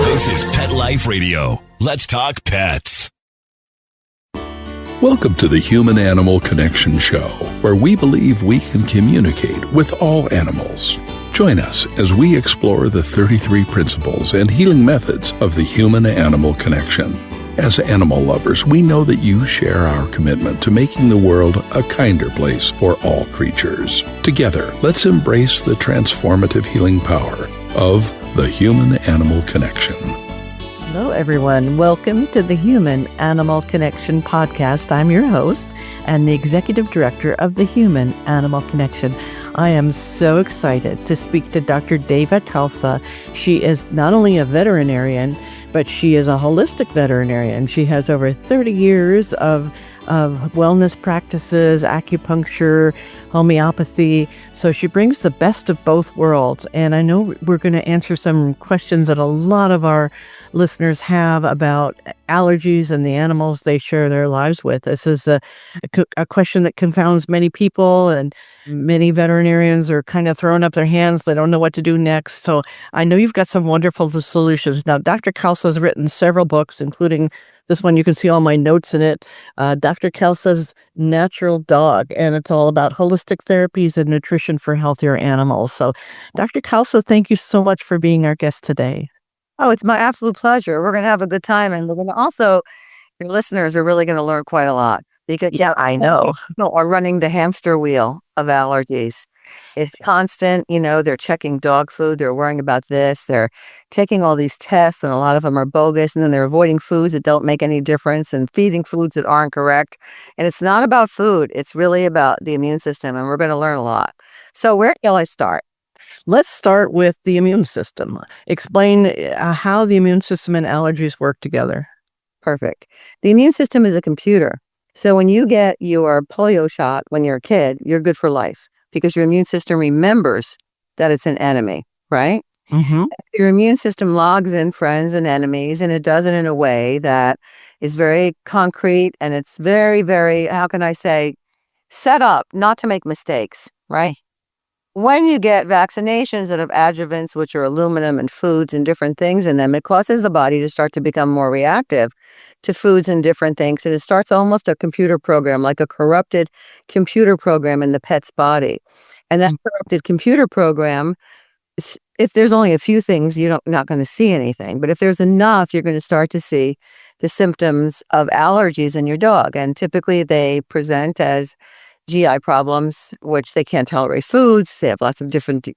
This is Pet Life Radio. Let's talk pets. Welcome to the Human-Animal Connection Show, where we believe we can communicate with all animals. Join us as we explore the 33 principles and healing methods of the human-animal connection. As animal lovers, we know that you share our commitment to making the world a kinder place for all creatures. Together, let's embrace the transformative healing power of the human-animal connection. Hello, everyone. Welcome to the Human-Animal Connection podcast. I'm your host and the Executive Director of the Human-Animal Connection. I am so excited to speak to Dr. Deva Khalsa. She is not only a veterinarian, but she is a holistic veterinarian. She has over 30 years of wellness practices, acupuncture, homeopathy. So she brings the best of both worlds. And I know we're going to answer some questions that a lot of our listeners have about allergies and the animals they share their lives with. This is a question that confounds many people, and many veterinarians are kind of throwing up their hands. They don't know what to do next. So I know you've got some wonderful solutions. Now, Dr. Khalsa has written several books, including this one. You can see all my notes in it, Dr. Khalsa's Natural Dog, and it's all about holistic therapies and nutrition for healthier animals. So, Dr. Khalsa, thank you so much for being our guest today. Oh, it's my absolute pleasure. We're going to have a good time, and we're going to also, your listeners are really going to learn quite a lot, because I know people are running the hamster wheel of allergies. It's constant, they're checking dog food, they're worrying about this, they're taking all these tests, and a lot of them are bogus, and then they're avoiding foods that don't make any difference and feeding foods that aren't correct. And it's not about food, it's really about the immune system, and we're going to learn a lot. So where shall I start? Let's start with the immune system. Explain how the immune system and allergies work together. Perfect. The immune system is a computer. So when you get your polio shot when you're a kid, you're good for life, because your immune system remembers that it's an enemy, right? Mm-hmm. Your immune system logs in friends and enemies, and it does it in a way that is very concrete, and it's very, very, how can I say, set up not to make mistakes, right? When you get vaccinations that have adjuvants, which are aluminum and foods and different things in them, it causes the body to start to become more reactive to foods and different things. And it starts almost a computer program, like a corrupted computer program in the pet's body. And that corrupted computer program, if there's only a few things, you're not going to see anything. But if there's enough, you're going to start to see the symptoms of allergies in your dog. And typically they present as GI problems, which they can't tolerate foods. They have lots of different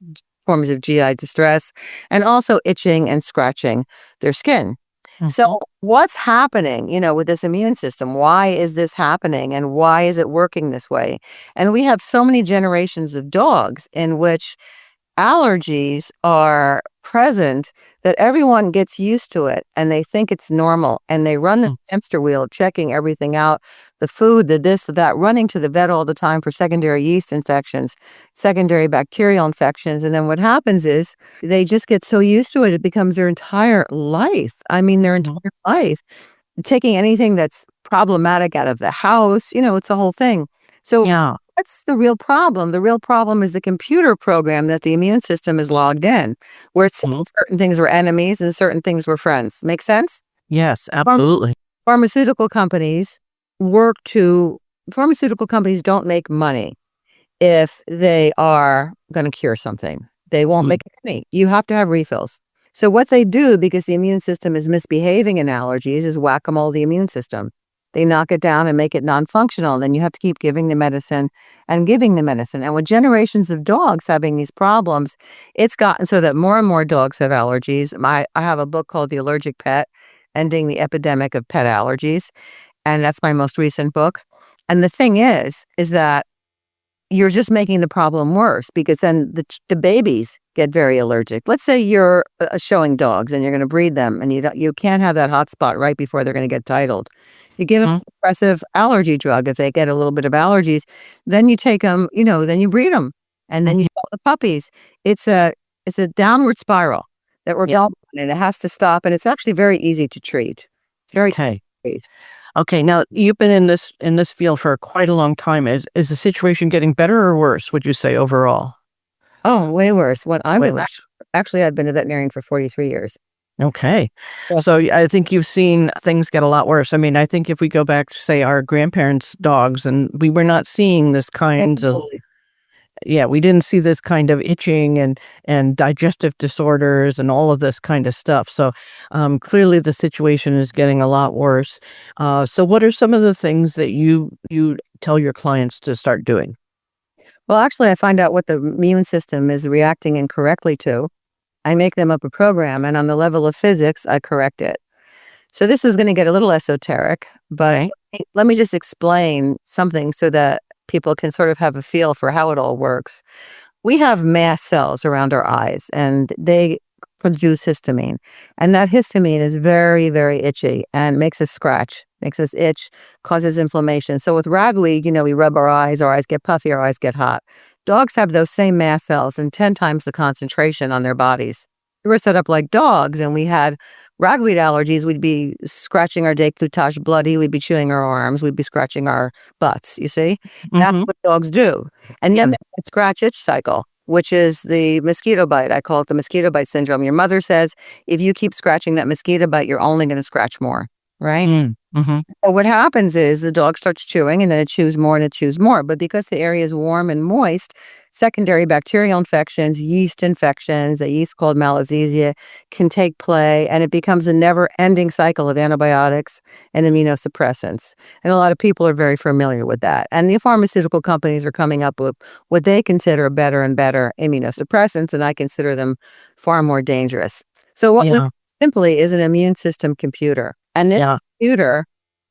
forms of GI distress, and also itching and scratching their skin. Mm-hmm. So what's happening, with this immune system? Why is this happening, and why is it working this way? And we have so many generations of dogs in which allergies are present that everyone gets used to it, and they think it's normal, and they run the hamster wheel, checking everything out, the food, the this, the that, running to the vet all the time for secondary yeast infections, secondary bacterial infections. And then what happens is they just get so used to it, it becomes their entire life. I mean, their entire life. Taking anything that's problematic out of the house, it's a whole thing. So what's the real problem? The real problem is the computer program that the immune system is logged in, where it's certain things were enemies and certain things were friends. Make sense? Yes, absolutely. Pharmaceutical companies don't make money if they are going to cure something. They won't make money. You have to have refills. So what they do, because the immune system is misbehaving in allergies, is whack-a-mole the immune system. They knock it down and make it non-functional. Then you have to keep giving the medicine and giving the medicine. And with generations of dogs having these problems, it's gotten so that more and more dogs have allergies. I have a book called The Allergic Pet, Ending the Epidemic of Pet Allergies. And that's my most recent book. And the thing is that you're just making the problem worse, because then the babies get very allergic. Let's say you're showing dogs and you're going to breed them, and you can't have that hot spot right before they're going to get titled. You give them a suppressive allergy drug. If they get a little bit of allergies, then you take them, then you breed them, and then you sell the puppies. It's a downward spiral that we're going, and it has to stop. And it's actually very easy to treat. Very easy to treat. Okay, now you've been in this field for quite a long time. Is the situation getting better or worse, would you say, overall? Oh, way worse. Actually, I've been a veterinarian for 43 years. Okay. Yeah. So I think you've seen things get a lot worse. I mean, I think if we go back to, say, our grandparents' dogs, and we were not seeing this kind of, we didn't see this kind of itching and digestive disorders and all of this kind of stuff. So clearly the situation is getting a lot worse. So what are some of the things that you tell your clients to start doing? Well, actually, I find out what the immune system is reacting incorrectly to. I make them up a program, and on the level of physics, I correct it. So this is going to get a little esoteric, but Okay. let me just explain something so that people can sort of have a feel for how it all works. We have mast cells around our eyes, and they produce histamine. And that histamine is very, very itchy and makes us scratch, makes us itch, causes inflammation. So with ragweed, we rub our eyes get puffy, our eyes get hot. Dogs have those same mast cells and 10 times the concentration on their bodies. We were set up like dogs, and we had ragweed allergies. We'd be scratching our décolletage bloody. We'd be chewing our arms. We'd be scratching our butts, you see? That's Mm-hmm. what dogs do. And then the scratch itch cycle, which is the mosquito bite. I call it the mosquito bite syndrome. Your mother says, if you keep scratching that mosquito bite, you're only going to scratch more, right? Mm-hmm. But what happens is the dog starts chewing, and then it chews more and it chews more. But because the area is warm and moist, secondary bacterial infections, yeast infections, a yeast called Malassezia can take play, and it becomes a never-ending cycle of antibiotics and immunosuppressants. And a lot of people are very familiar with that. And the pharmaceutical companies are coming up with what they consider better and better immunosuppressants, and I consider them far more dangerous. So what we Yeah. simply is an immune system computer. And this Yeah. computer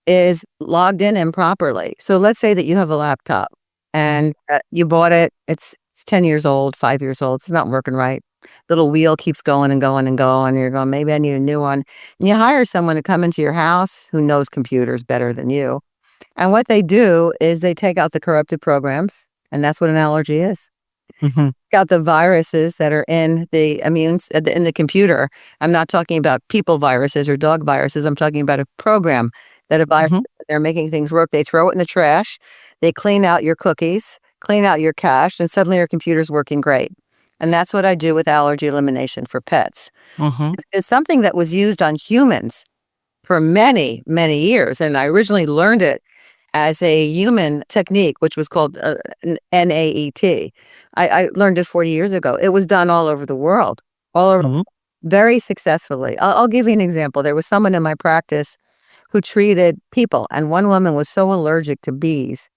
is logged in improperly. So let's say that you have a laptop and you bought it. It's 10 years old, 5 years old. It's not working right. Little wheel keeps going and going and going. And you're going, maybe I need a new one. And you hire someone to come into your house who knows computers better than you. And what they do is they take out the corrupted programs. And that's what an allergy is. Mm-hmm. Got the viruses that are in the in the computer. I'm not talking about people viruses or dog viruses. I'm talking about a program that a virus, they're making things work. They throw it in the trash. They clean out your cookies, clean out your cache, and suddenly your computer's working great. And that's what I do with allergy elimination for pets. Mm-hmm. It's something that was used on humans for many, many years. And I originally learned it as a human technique, which was called NAET. I learned it 40 years ago. It was done all over the world, all over, very successfully. I'll give you an example. There was someone in my practice who treated people, and one woman was so allergic to bees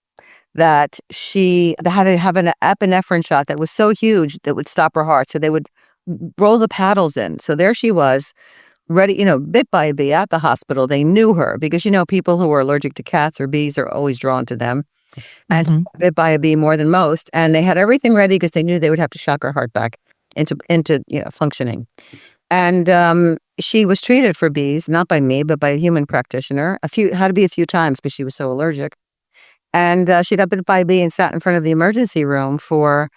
that she had to have an epinephrine shot that was so huge that would stop her heart. So they would roll the paddles in. So there she was, ready, bit by a bee at the hospital. They knew her because, people who are allergic to cats or bees are always drawn to them. And bit by a bee more than most. And they had everything ready because they knew they would have to shock her heart back into functioning. And she was treated for bees, not by me, but by a human practitioner. Had to be a few times because she was so allergic. And she got bit by a bee and sat in front of the emergency room for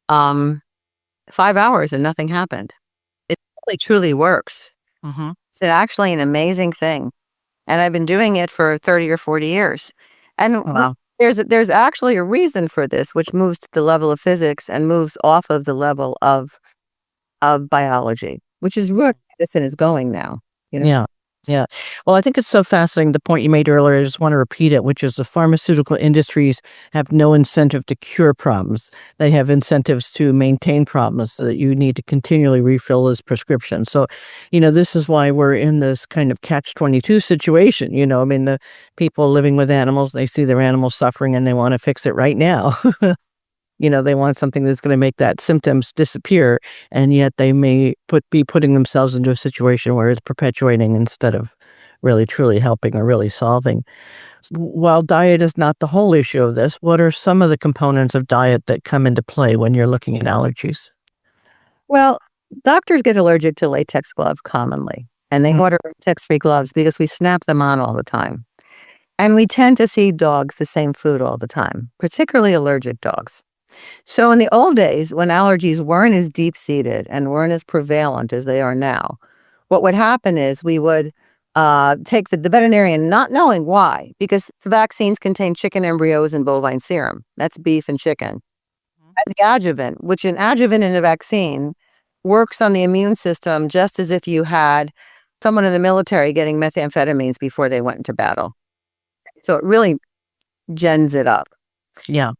5 hours and nothing happened. It really truly works. It's actually an amazing thing. And I've been doing it for 30 or 40 years. And Wow. there's actually a reason for this, which moves to the level of physics and moves off of the level of biology, which is where medicine is going now. Yeah. Yeah. Well, I think it's so fascinating. The point you made earlier, I just want to repeat it, which is the pharmaceutical industries have no incentive to cure problems. They have incentives to maintain problems so that you need to continually refill this prescription. So, this is why we're in this kind of catch-22 situation. I mean, the people living with animals, they see their animals suffering and they want to fix it right now. They want something that's going to make that symptoms disappear, and yet they may be putting themselves into a situation where it's perpetuating instead of really truly helping or really solving. While diet is not the whole issue of this, what are some of the components of diet that come into play when you're looking at allergies? Well, doctors get allergic to latex gloves commonly, and they order latex-free gloves because we snap them on all the time. And we tend to feed dogs the same food all the time, particularly allergic dogs. So in the old days, when allergies weren't as deep-seated and weren't as prevalent as they are now, what would happen is we would take the veterinarian, not knowing why, because the vaccines contain chicken embryos and bovine serum. That's beef and chicken. And the adjuvant, which an adjuvant in a vaccine works on the immune system just as if you had someone in the military getting methamphetamines before they went into battle. So it really gens it up. Yeah.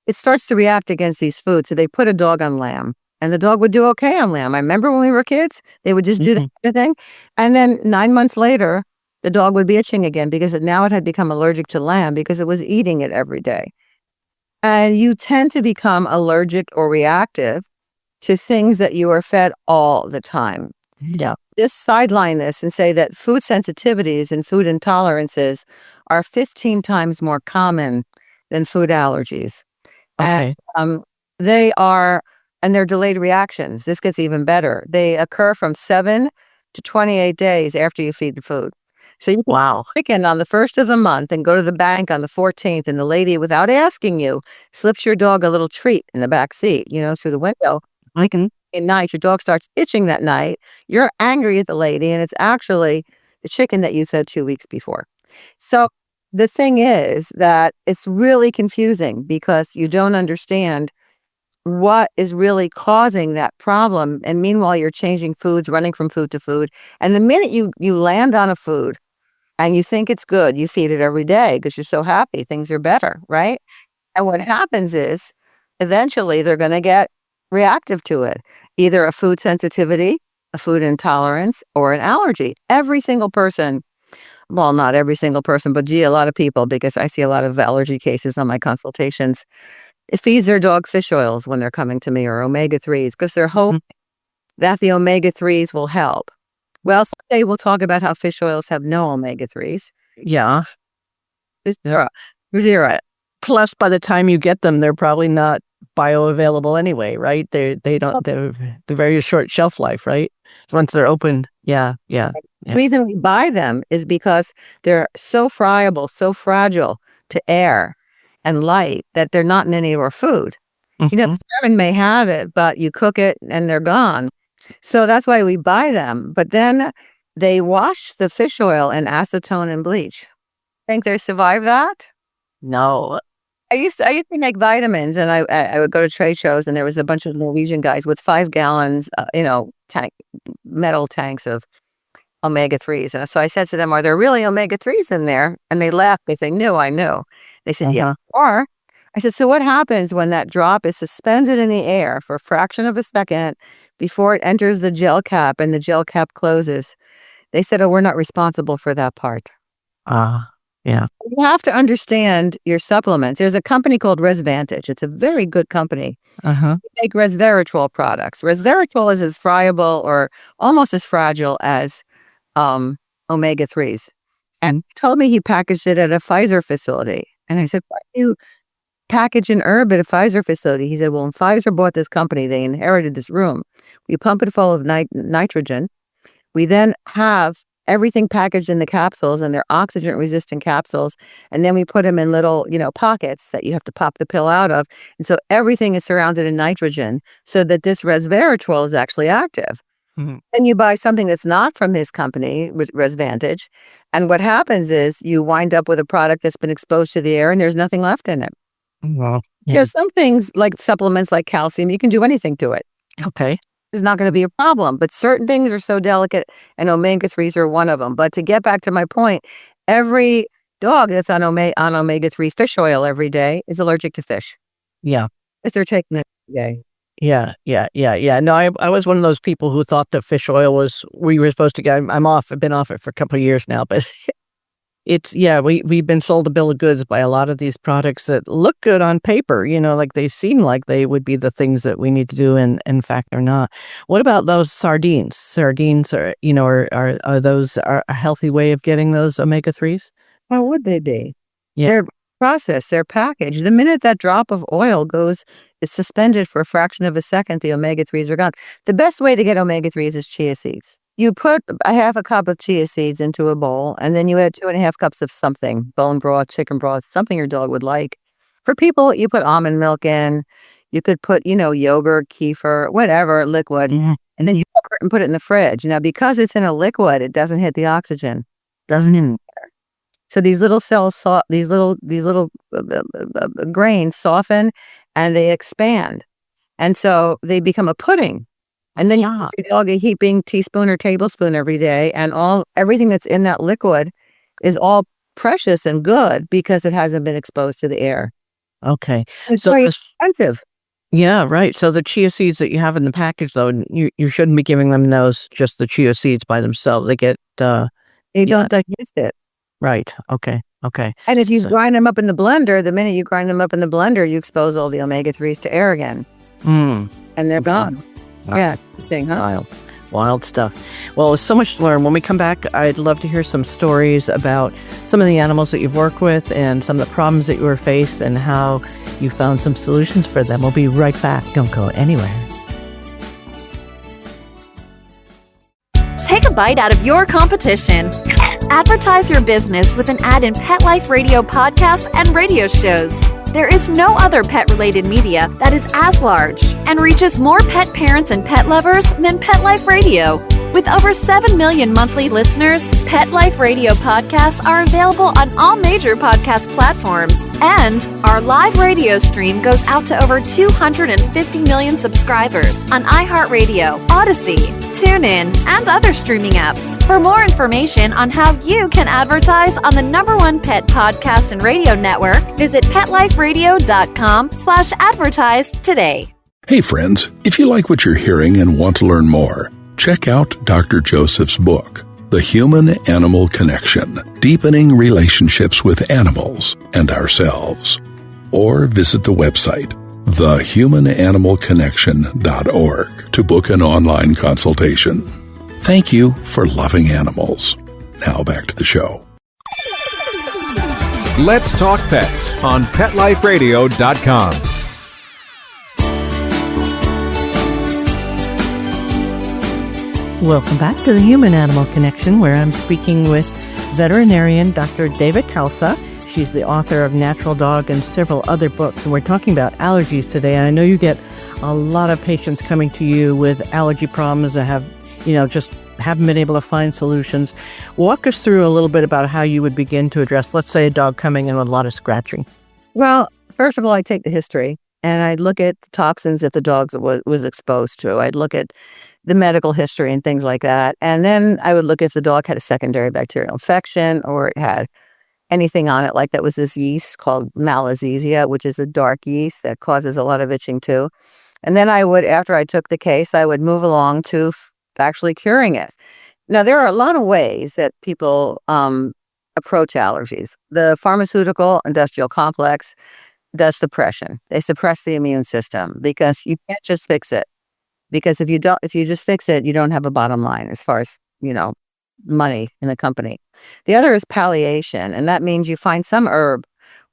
It starts to react against these foods. So they put a dog on lamb, and the dog would do okay on lamb. I remember when we were kids, they would just do that kind of thing. And then 9 months later, the dog would be itching again because now it had become allergic to lamb because it was eating it every day. And you tend to become allergic or reactive to things that you are fed all the time. Yeah. Just sideline this and say that food sensitivities and food intolerances are 15 times more common than food allergies. Okay. And they are, and they're delayed reactions. This gets even better. They occur from 7 to 28 days after you feed the food. So you can chicken on the 1st of the month and go to the bank on the 14th, and the lady, without asking you, slips your dog a little treat in the back seat, through the window. At night, your dog starts itching that night. You're angry at the lady, and it's actually the chicken that you fed 2 weeks before. So the thing is that it's really confusing because you don't understand what is really causing that problem. And meanwhile, you're changing foods, running from food to food. And the minute you land on a food and you think it's good, you feed it every day because you're so happy, things are better, right? And what happens is eventually they're going to get reactive to it, either a food sensitivity, a food intolerance, or an allergy. Every single person, well, not every single person, but a lot of people, because I see a lot of allergy cases on my consultations, it feeds their dog fish oils when they're coming to me, or omega-3s, because they're hoping that the omega-3s will help. Well, someday we'll talk about how fish oils have no omega-3s. Yeah. Zero. Plus, by the time you get them, they're probably not bioavailable anyway, right? They're very short shelf life, right? Once they're open. Yeah. The reason we buy them is because they're so friable, so fragile to air and light that they're not in any of our food. Salmon may have it, but you cook it and they're gone. So that's why we buy them. But then they wash the fish oil in acetone and bleach. Think they survive that? No. I used to make vitamins, and I would go to trade shows, and there was a bunch of Norwegian guys with 5 gallons, metal tanks of omega-3s. And so I said to them, "Are there really omega-3s in there?" And they laughed. They said, "No, I know." They said, "Yeah." Or I said, "So what happens when that drop is suspended in the air for a fraction of a second before it enters the gel cap and the gel cap closes?" They said, "Oh, we're not responsible for that part." Yeah. You have to understand your supplements. There's a company called Resvantage. It's a very good company. They make resveratrol products. Resveratrol is as friable or almost as fragile as omega-3s. And he told me he packaged it at a Pfizer facility. And I said, "Why do you package an herb at a Pfizer facility?" He said, "Well, when Pfizer bought this company, they inherited this room. We pump it full of nitrogen. We then have everything packaged in the capsules, and they're oxygen-resistant capsules. And then we put them in little, pockets that you have to pop the pill out of. And so everything is surrounded in nitrogen so that this resveratrol is actually active." And you buy something that's not from his company, Resvantage, and what happens is you wind up with a product that's been exposed to the air and there's nothing left in it. Well, Some things like supplements like calcium, you can do anything to it. Okay. There's not going to be a problem, but certain things are so delicate, and omega-3s are one of them. But to get back to my point, every dog that's on omega-3 fish oil every day is allergic to fish. Yeah. If they're taking it every day. Yeah. No, I was one of those people who thought that fish oil was where you were supposed to get. I'm off. I've been off it for a couple of years now, but we've been sold a bill of goods by a lot of these products that look good on paper, like they seem like they would be the things that we need to do, and in fact they're not. What about those sardines? Sardines are those a healthy way of getting those omega-3s? Why would they be? Yeah. They're processed, they're packaged. The minute that drop of oil is suspended for a fraction of a second, the omega-3s are gone. The best way to get omega-3s is chia seeds. You put a half a cup of chia seeds into a bowl, and then you add 2.5 cups of something, bone broth, chicken broth, something your dog would like. For people, you put almond milk in. You could put, yogurt, kefir, whatever, liquid, and then you cook it and put it in the fridge. Now, because it's in a liquid, it doesn't hit the oxygen. Doesn't in there. So these little cells, these little grains soften and they expand. And so they become a pudding. And then you Yeah. give your dog a heaping teaspoon or tablespoon every day, and everything that's in that liquid is all precious and good because it hasn't been exposed to the air. Okay. It's So very this, expensive. yeah, right. So the chia seeds that you have in the package, though, you shouldn't be giving them just the chia seeds by themselves. They get They yeah, don't digest it. right. Okay. Okay. And if you So, grind them up in the blender, the minute you grind them up in the blender, you expose all the omega-3s to air again, mm, and they're okay. gone. Wow. Yeah, interesting, huh? Wild stuff. Well, there's so much to learn. When we come back, I'd love to hear some stories about some of the animals that you've worked with and some of the problems that you were faced and how you found some solutions for them. We'll be right back. Don't go anywhere. Take a bite out of your competition. Advertise your business with an ad in Pet Life Radio podcasts and radio shows. There is no other pet-related media that is as large and reaches more pet parents and pet lovers than Pet Life Radio. With over 7 million monthly listeners, Pet Life Radio podcasts are available on all major podcast platforms, and our live radio stream goes out to over 250 million subscribers on iHeartRadio, Odyssey, TuneIn, and other streaming apps. For more information on how you can advertise on the #1 pet podcast and radio network, visit PetLifeRadio.com/advertise today. Hey friends, if you like what you're hearing and want to learn more, check out Dr. Joseph's book, The Human-Animal Connection, Deepening Relationships with Animals and Ourselves. Or visit the website, thehumananimalconnection.org, to book an online consultation. Thank you for loving animals. Now back to the show. Let's Talk Pets on PetLifeRadio.com. Welcome back to the Human-Animal Connection, where I'm speaking with veterinarian Dr. Deva Khalsa. She's the author of Natural Dog and several other books, and we're talking about allergies today. And I know you get a lot of patients coming to you with allergy problems that have, just haven't been able to find solutions. Walk us through a little bit about how you would begin to address, let's say, a dog coming in with a lot of scratching. Well, first of all, I take the history, and I'd look at toxins that the dog was exposed to. I'd look at the medical history and things like that. And then I would look if the dog had a secondary bacterial infection or it had anything on it, like that was this yeast called Malassezia, which is a dark yeast that causes a lot of itching too. And then after I took the case, I would move along to actually curing it. Now, there are a lot of ways that people approach allergies. The pharmaceutical industrial complex does suppression. They suppress the immune system because you can't just fix it. Because if you just fix it, you don't have a bottom line as far as, money in the company. The other is palliation, and that means you find some herb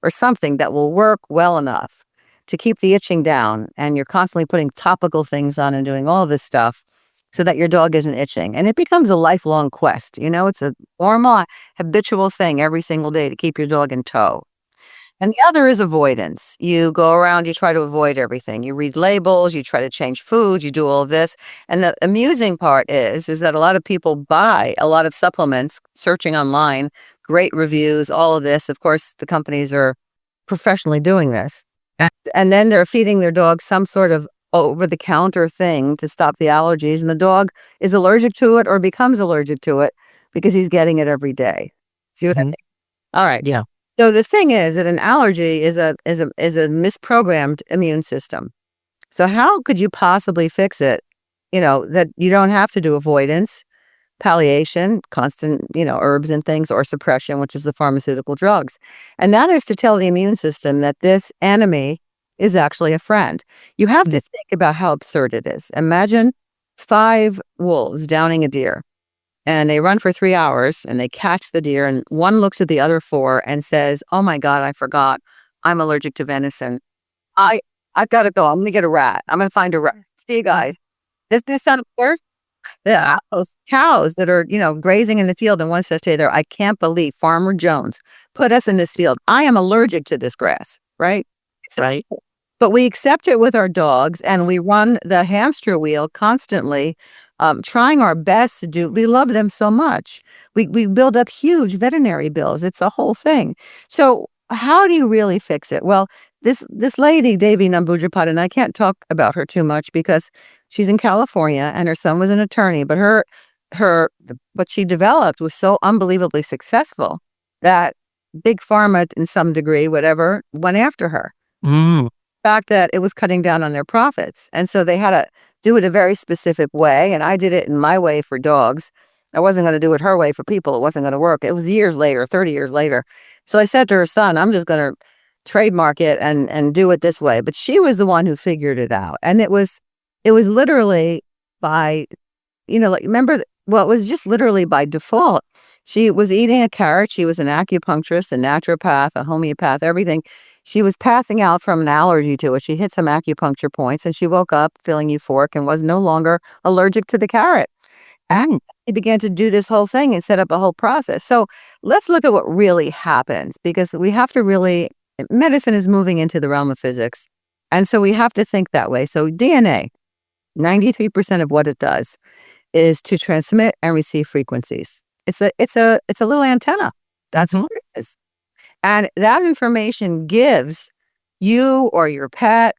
or something that will work well enough to keep the itching down, and you're constantly putting topical things on and doing all this stuff so that your dog isn't itching. And it becomes a lifelong quest. It's a normal, habitual thing every single day to keep your dog in tow. And the other is avoidance. You go around, you try to avoid everything. You read labels, you try to change foods, you do all of this. And the amusing part is that a lot of people buy a lot of supplements, searching online, great reviews, all of this. Of course, the companies are professionally doing this. And then they're feeding their dog some sort of over-the-counter thing to stop the allergies. And the dog is allergic to it or becomes allergic to it because he's getting it every day. See what I mean? All right. Yeah. So the thing is that an allergy is a misprogrammed immune system. So how could you possibly fix it? That you don't have to do avoidance, palliation, constant, herbs and things, or suppression, which is the pharmaceutical drugs. And that is to tell the immune system that this enemy is actually a friend. You have to think about how absurd it is. Imagine 5 wolves downing a deer. And they run for 3 hours and they catch the deer, and one looks at the other 4 and says, "Oh my God, I forgot. I'm allergic to venison. I've got to go. I'm going to get a rat. I'm going to find a rat." See you guys. Does this sound absurd? Yeah. Those cows that are, grazing in the field, and one says to the other, "I can't believe Farmer Jones put us in this field. I am allergic to this grass," right? Right. But we accept it with our dogs, and we run the hamster wheel constantly, trying our best to do. We love them so much. We build up huge veterinary bills. It's a whole thing. So how do you really fix it? Well, this lady, Devi Nambujapad, and I can't talk about her too much because She's in California, and her son was an attorney, but what she developed was so unbelievably successful that big pharma, in some degree, whatever, went after her. Mm. The fact that it was cutting down on their profits. And so they had to do it a very specific way. And I did it in my way for dogs. I wasn't going to do it her way for people. It wasn't going to work. It was years later, 30 years later. So I said to her son, I'm just going to trademark it and do it this way. But she was the one who figured it out. And it was literally by, remember, well, it was just literally by default. She was eating a carrot. She was an acupuncturist, a naturopath, a homeopath, everything. She was passing out from an allergy to it. She hit some acupuncture points and she woke up feeling euphoric and was no longer allergic to the carrot. And he began to do this whole thing and set up a whole process. So let's look at what really happens, because we have to really, medicine is moving into the realm of physics. And so we have to think that way. So DNA, 93% of what it does is to transmit and receive frequencies. It's a little antenna. That's what it is. And that information gives you or your pet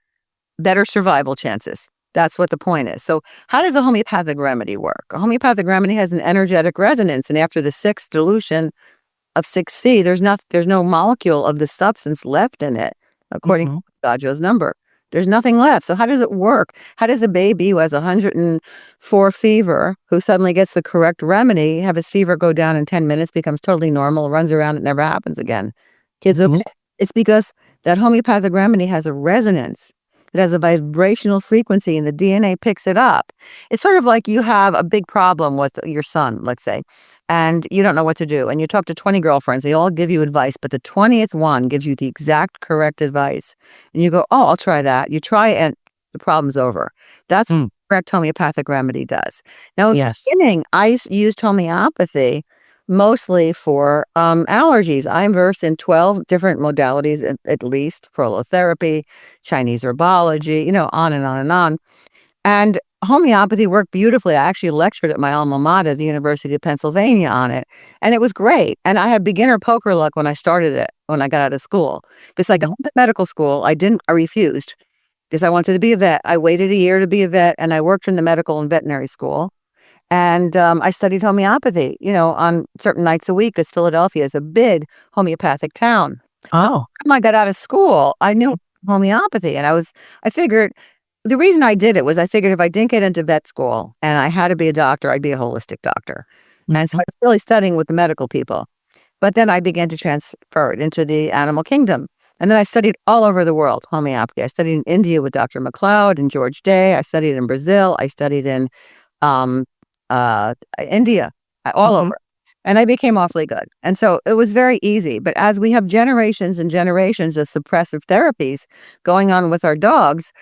better survival chances. That's what the point is. So how does a homeopathic remedy work? A homeopathic remedy has an energetic resonance. And after the sixth dilution of 6C, there's no molecule of the substance left in it, according to Gajo's number. There's nothing left. So how does it work? How does a baby who has 104 fever, who suddenly gets the correct remedy, have his fever go down in 10 minutes, becomes totally normal, runs around, it never happens again? Kids, okay. It's because that homeopathic remedy has a resonance. It has a vibrational frequency and the DNA picks it up. It's sort of like you have a big problem with your son, let's say, and you don't know what to do. And you talk to 20 girlfriends, they all give you advice, but the 20th one gives you the exact correct advice. And you go, oh, I'll try that. You try it and the problem's over. That's what correct homeopathic remedy does. Now, in the beginning, I used homeopathy mostly for allergies. I'm versed in 12 different modalities, at least, prolotherapy, Chinese herbology, on and on and on. And homeopathy worked beautifully. I actually lectured at my alma mater, the University of Pennsylvania, on it. And it was great. And I had beginner poker luck when I started it, when I got out of school. Because I went to medical school. I refused because I wanted to be a vet. I waited a year to be a vet, and I worked in the medical and veterinary school. And I studied homeopathy, on certain nights a week, because Philadelphia is a big homeopathic town. Oh. When I got out of school, I knew homeopathy. And I figured, the reason I did it was I figured if I didn't get into vet school and I had to be a doctor, I'd be a holistic doctor. And so I was really studying with the medical people. But then I began to transfer it into the animal kingdom. And then I studied all over the world, homeopathy. I studied in India with Dr. McLeod and George Day. I studied in Brazil. I studied in India, all over. And I became awfully good. And so it was very easy. But as we have generations and generations of suppressive therapies going on with our dogs,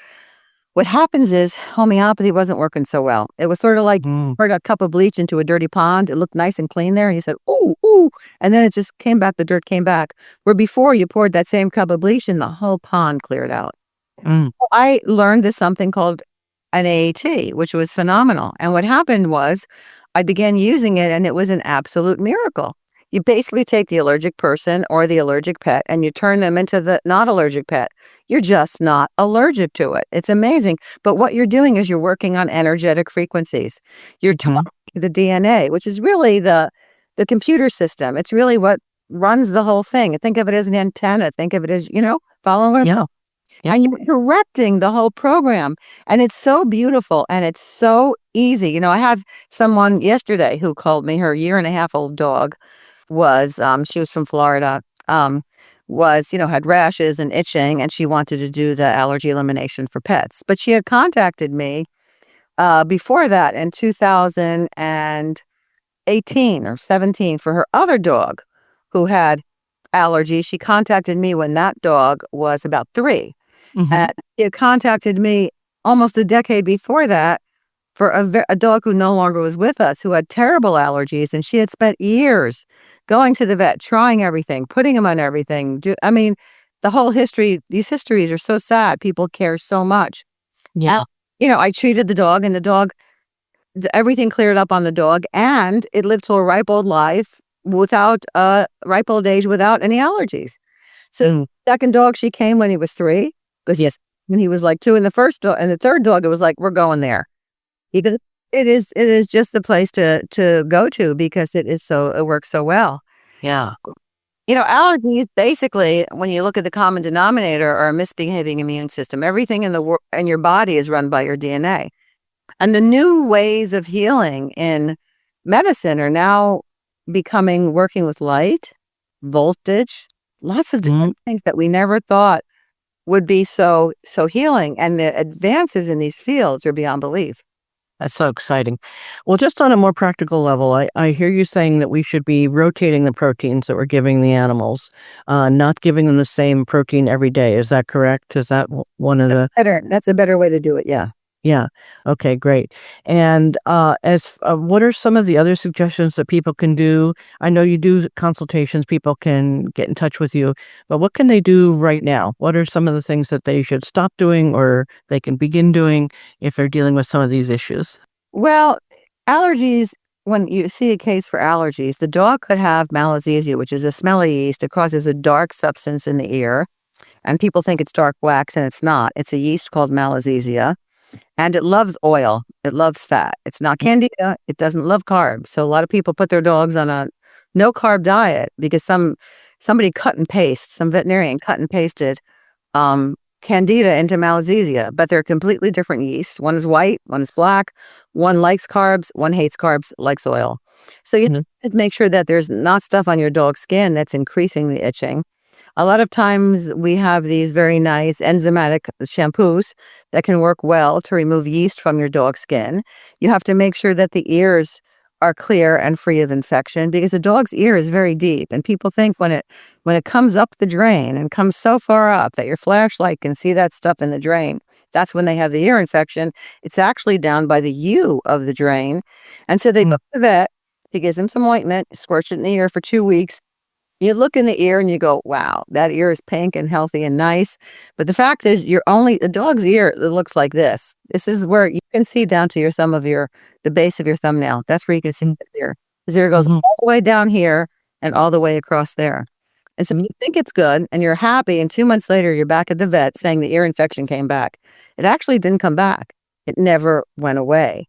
what happens is homeopathy wasn't working so well. It was sort of like poured a cup of bleach into a dirty pond. It looked nice and clean there. And you said, ooh, ooh. And then it just came back. The dirt came back. Where before you poured that same cup of bleach and the whole pond cleared out. I learned this something called an AAT, which was phenomenal. And what happened was I began using it and it was an absolute miracle. You basically take the allergic person or the allergic pet and you turn them into the not allergic pet. You're just not allergic to it. It's amazing. But what you're doing is you're working on energetic frequencies. You're talking to the DNA, which is really the computer system. It's really what runs the whole thing. Think of it as an antenna. Think of it as, following what I'm saying. And you're correcting the whole program. And it's so beautiful and it's so easy. I had someone yesterday who called me, her 1.5-year-old dog she was from Florida, had rashes and itching, and she wanted to do the allergy elimination for pets. But she had contacted me before that in 2018 or 17 for her other dog who had allergies. She contacted me when that dog was about 3. And she had contacted me almost a decade before that for a dog who no longer was with us, who had terrible allergies. And she had spent years going to the vet, trying everything, putting him on everything. The whole history, these histories are so sad. People care so much. Yeah. I treated the dog and everything cleared up on the dog and it lived to a ripe old life without ripe old age, without any allergies. So second dog, she came when he was 3. Because when he was like 2, and the third dog, it was like, we're going there. Because it is just the place to go to because it works so well. Yeah. Allergies, basically, when you look at the common denominator, are a misbehaving immune system. Everything in your body is run by your DNA. And the new ways of healing in medicine are now working with light, voltage, lots of different things that we never thought would be so healing. And the advances in these fields are beyond belief. That's so exciting. Well, just on a more practical level, I hear you saying that we should be rotating the proteins that we're giving the animals, not giving them the same protein every day. Is that correct? Is that one of the... That's a better way to do it, yeah. Yeah. Okay, great. And what are some of the other suggestions that people can do? I know you do consultations, people can get in touch with you, but what can they do right now? What are some of the things that they should stop doing or they can begin doing if they're dealing with some of these issues? Well, allergies, when you see a case for allergies, the dog could have malassezia, which is a smelly yeast. It causes a dark substance in the ear, and people think it's dark wax, and it's not. It's a yeast called malassezia. And it loves oil. It loves fat. It's not candida. It doesn't love carbs. So a lot of people put their dogs on a no-carb diet because some veterinarian cut and pasted candida into malassezia, but they're completely different yeasts. One is white, one is black. One likes carbs, one hates carbs, likes oil. So you have to make sure that there's not stuff on your dog's skin that's increasing the itching. A lot of times we have these very nice enzymatic shampoos that can work well to remove yeast from your dog's skin. You have to make sure that the ears are clear and free of infection because a dog's ear is very deep. And people think when it comes up the drain and comes so far up that your flashlight can see that stuff in the drain, that's when they have the ear infection. It's actually down by the U of the drain. And so they go to the vet, he gives them some ointment, squirt it in the ear for 2 weeks. You look in the ear and you go, wow, that ear is pink and healthy and nice. But the fact is, a dog's ear looks like this. This is where you can see down to your thumb the base of your thumbnail. That's where you can see the ear. His ear goes all the way down here and all the way across there. And so you think it's good and you're happy. And 2 months later, you're back at the vet saying the ear infection came back. It actually didn't come back. It never went away.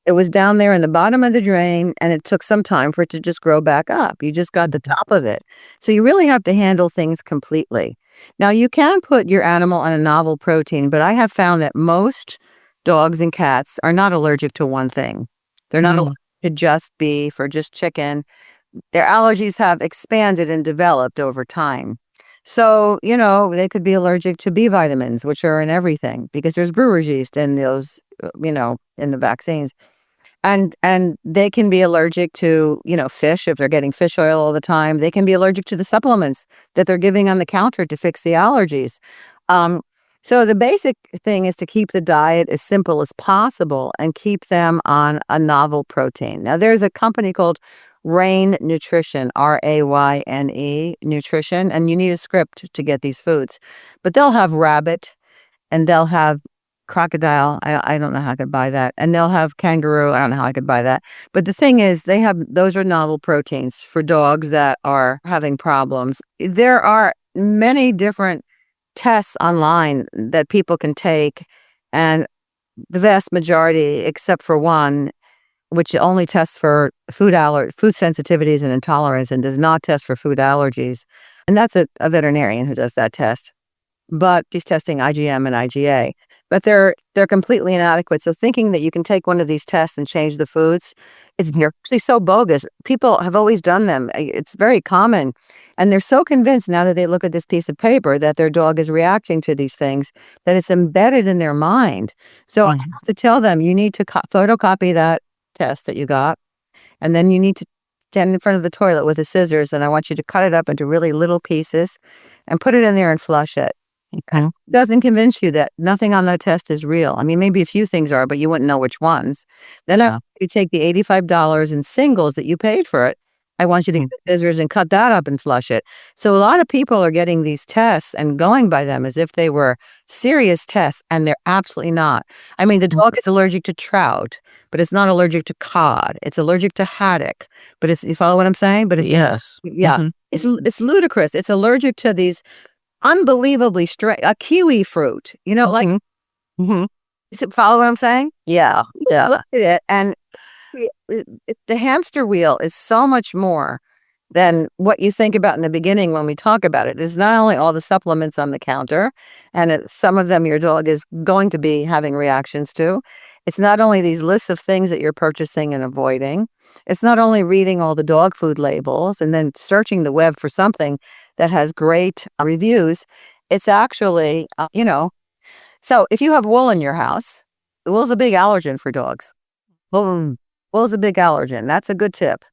It was down there in the bottom of the drain, and it took some time for it to just grow back up. You just got the top of it. So you really have to handle things completely. Now, you can put your animal on a novel protein, but I have found that most dogs and cats are not allergic to one thing. They're not allergic to just beef or just chicken. Their allergies have expanded and developed over time. So, they could be allergic to B vitamins, which are in everything, because there's brewer's yeast in those, in the vaccines. And they can be allergic to, fish if they're getting fish oil all the time. They can be allergic to the supplements that they're giving on the counter to fix the allergies. So the basic thing is to keep the diet as simple as possible and keep them on a novel protein. Now, there's a company called Rain Nutrition, RAYNE Nutrition, and you need a script to get these foods. But they'll have rabbit and they'll have crocodile. I don't know how I could buy that. And they'll have kangaroo. I don't know how I could buy that. But the thing is, those are novel proteins for dogs that are having problems. There are many different tests online that people can take, and the vast majority, except for one, which only tests for food sensitivities and intolerance and does not test for food allergies. And that's a veterinarian who does that test. But she's testing IgM and IgA. But they're completely inadequate. So thinking that you can take one of these tests and change the foods, they're actually so bogus. People have always done them. It's very common. And they're so convinced now that they look at this piece of paper that their dog is reacting to these things, that it's embedded in their mind. So I have to tell them, you need to photocopy that test that you got. And then you need to stand in front of the toilet with the scissors. And I want you to cut it up into really little pieces and put it in there and flush it. Okay. It doesn't convince you that nothing on that test is real. I mean, maybe a few things are, but you wouldn't know which ones. Then you take the $85 in singles that you paid for it. I want you to get the scissors and cut that up and flush it. So a lot of people are getting these tests and going by them as if they were serious tests, and they're absolutely not. I mean, the dog is allergic to trout, but it's not allergic to cod. It's allergic to haddock, but you follow what I'm saying? But yes. Yeah. It's ludicrous. It's allergic to these unbelievably a kiwi fruit, Follow what I'm saying? Yeah. Yeah. Look at it, and the hamster wheel is so much more than what you think about in the beginning when we talk about it. It's not only all the supplements on the counter, and some of them your dog is going to be having reactions to. It's not only these lists of things that you're purchasing and avoiding. It's not only reading all the dog food labels and then searching the web for something that has great reviews. It's actually, so if you have wool in your house, wool's a big allergen for dogs. Wool's a big allergen. That's a good tip.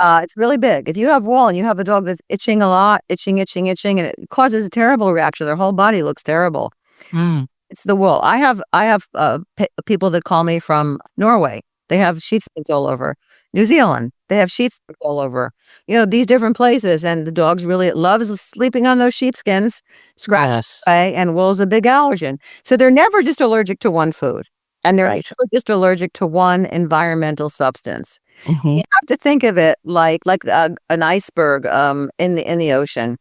It's really big. If you have wool and you have a dog that's itching a lot, itching, and it causes a terrible reaction. Their whole body looks terrible. It's the wool. I have people that call me from Norway. They have sheepskins all over. New Zealand, they have sheepskins all over. These different places, and the dogs really loves sleeping on those sheepskins, scratch away, and wool's a big allergen. So they're never just allergic to one food, and they're never just allergic to one environmental substance. You have to think of it like an iceberg in the ocean.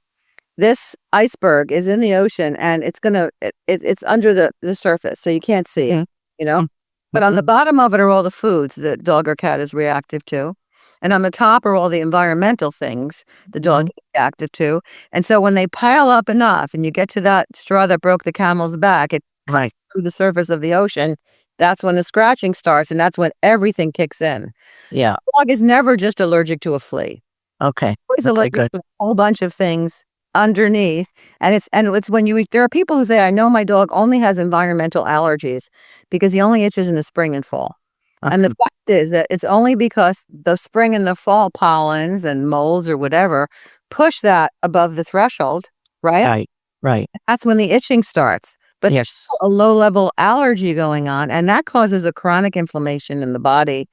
This iceberg is in the ocean, and it's under the surface, so you can't see it, But on the bottom of it are all the foods that dog or cat is reactive to. And on the top are all the environmental things the dog is reactive to. And so when they pile up enough and you get to that straw that broke the camel's back, it comes through the surface of the ocean. That's when the scratching starts, and that's when everything kicks in. Yeah. The dog is never just allergic to a flea. Okay. Always allergic to a whole bunch of things underneath. And it's when there are people who say, I know my dog only has environmental allergies because he only itches in the spring and fall. And the fact is that it's only because the spring and the fall pollens and molds or whatever push that above the threshold, right? Right. That's when the itching starts. But there's a low-level allergy going on, and that causes a chronic inflammation in the body,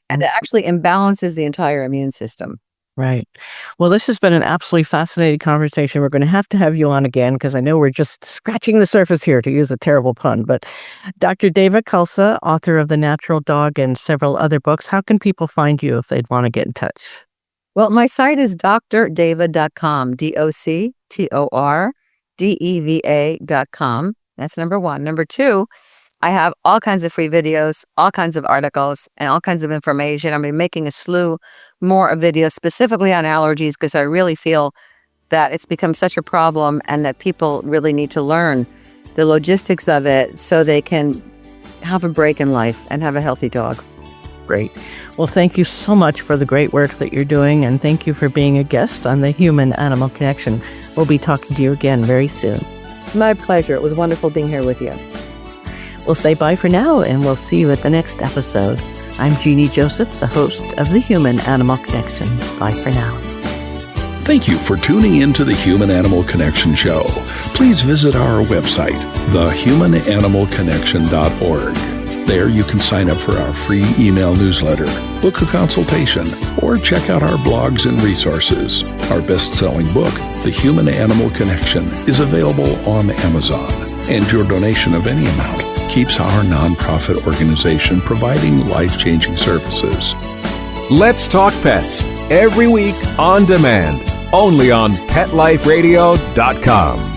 and it actually imbalances the entire immune system. Right. Well, this has been an absolutely fascinating conversation. We're going to have you on again because I know we're just scratching the surface here, to use a terrible pun. But Dr. Deva Khalsa, author of The Natural Dog and several other books, how can people find you if they'd want to get in touch? Well, my site is drdeva.com, DoctorDeva.com. That's number one. Number two, I have all kinds of free videos, all kinds of articles, and all kinds of information. I'm making a slew more of videos specifically on allergies because I really feel that it's become such a problem and that people really need to learn the logistics of it so they can have a break in life and have a healthy dog. Great. Well, thank you so much for the great work that you're doing, and thank you for being a guest on the Human-Animal Connection. We'll be talking to you again very soon. My pleasure. It was wonderful being here with you. We'll say bye for now, and we'll see you at the next episode. I'm Jeannie Joseph, the host of the Human-Animal Connection. Bye for now. Thank you for tuning into the Human-Animal Connection Show. Please visit our website, thehumananimalconnection.org. There you can sign up for our free email newsletter, book a consultation, or check out our blogs and resources. Our best-selling book, The Human-Animal Connection, is available on Amazon, and your donation of any amount keeps our nonprofit organization providing life-changing services. Let's Talk Pets, every week on demand, only on PetLifeRadio.com.